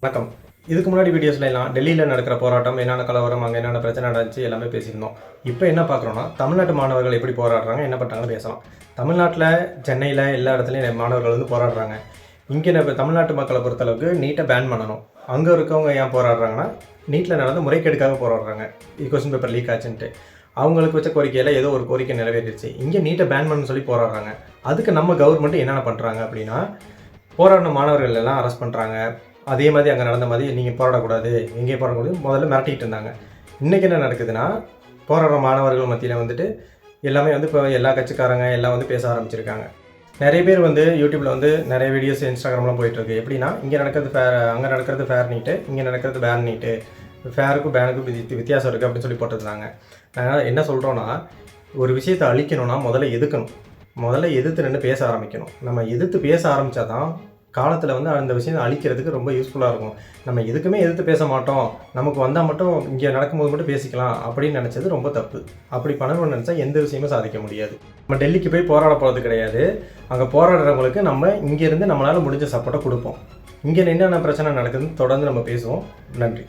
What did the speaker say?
வணக்கம். இதுக்கு முன்னாடி வீடியோஸ்ல எல்லாம் டெல்லியில் நடக்கிற போராட்டம், என்னென்ன கலவரம், அங்கே என்னென்ன பிரச்சனை நடந்துச்சு எல்லாமே பேசியிருந்தோம். இப்போ என்ன பார்க்குறோன்னா, தமிழ்நாட்டு மாணவர்கள் எப்படி போராடுறாங்க, என்ன பண்ணுறாங்கன்னு பேசலாம். தமிழ்நாட்டில், சென்னையில் எல்லா இடத்துலையும் மாணவர்கள் வந்து போராடுறாங்க. இங்கே நம்ம தமிழ்நாட்டு மக்களை பொறுத்தளவுக்கு நீட்டை பேன் பண்ணணும். அங்கே இருக்கவங்க ஏன் போராடுறாங்கன்னா, நீட்டில் நடந்த முறைகேடுக்காக போராடுறாங்க. கொஸ்டின் பேப்பர் லீக் ஆச்சுன்ட்டு. அவங்களுக்கு வச்ச கோரிக்கையில் ஏதோ ஒரு கோரிக்கை நிறைவேறிடுச்சு. இங்கே நீட்டை பேன் பண்ணணும்னு சொல்லி போராடுறாங்க. அதுக்கு நம்ம கவர்மெண்ட் என்னென்ன பண்ணுறாங்க அப்படின்னா, போராடின மாணவர்கள் எல்லாம் அரெஸ்ட் பண்ணுறாங்க. அதே மாதிரி அங்கே நடந்த மாதிரி நீங்கள் போராடக்கூடாது, எங்கேயும் போராடக்கூடாது முதல்ல மிரட்டிகிட்டு இருந்தாங்க. இன்றைக்கி என்ன நடக்குதுன்னா, போராடுற மாணவர்கள் மத்தியில் வந்துட்டு எல்லாமே வந்து இப்போ எல்லா கட்சிக்காரங்க எல்லாம் வந்து பேச ஆரம்பிச்சிருக்காங்க. நிறைய பேர் வந்து யூடியூப்பில் வந்து நிறைய வீடியோஸ் இன்ஸ்டாகிராம்லாம் போயிட்டுருக்கு. எப்படின்னா, இங்கே நடக்கிறது ஃபேர், அங்கே நடக்கிறது ஃபேர் நீட்டு, இங்கே நடக்கிறது பேன் நீட்டு, ஃபேருக்கும் பேனுக்கும் வித்தியாசம் இருக்குது அப்படின்னு சொல்லி போட்டுருந்தாங்க. நாங்கள் என்ன சொல்கிறோன்னா, ஒரு விஷயத்தை அழிக்கணும்னா முதல்ல எதிர்க்கணும். முதல்ல எதிர்த்து நின்று பேச ஆரம்பிக்கணும். நம்ம எதிர்த்து பேச ஆரம்பித்தா தான் காலத்தில் வந்து அந்த விஷயத்தை அழிக்கிறதுக்கு ரொம்ப யூஸ்ஃபுல்லாக இருக்கும். நம்ம எதுக்குமே எதிர்த்து பேச மாட்டோம், நமக்கு வந்தால் மட்டும் இங்கே நடக்கும்போது மட்டும் பேசிக்கலாம் அப்படின்னு நினச்சது ரொம்ப தப்பு. அப்படி பண்ணணும்னு நினச்சா எந்த விஷயமும் சாதிக்க முடியாது. நம்ம டெல்லிக்கு போய் போராட போகிறது கிடையாது. அங்கே போராடுறவங்களுக்கு நம்ம இங்கேருந்து நம்மளால் முடிஞ்ச சப்போர்ட்டை கொடுப்போம். இங்கே என்னென்ன பிரச்சனை நடக்குதுன்னு தொடர்ந்து நம்ம பேசுவோம். நன்றி.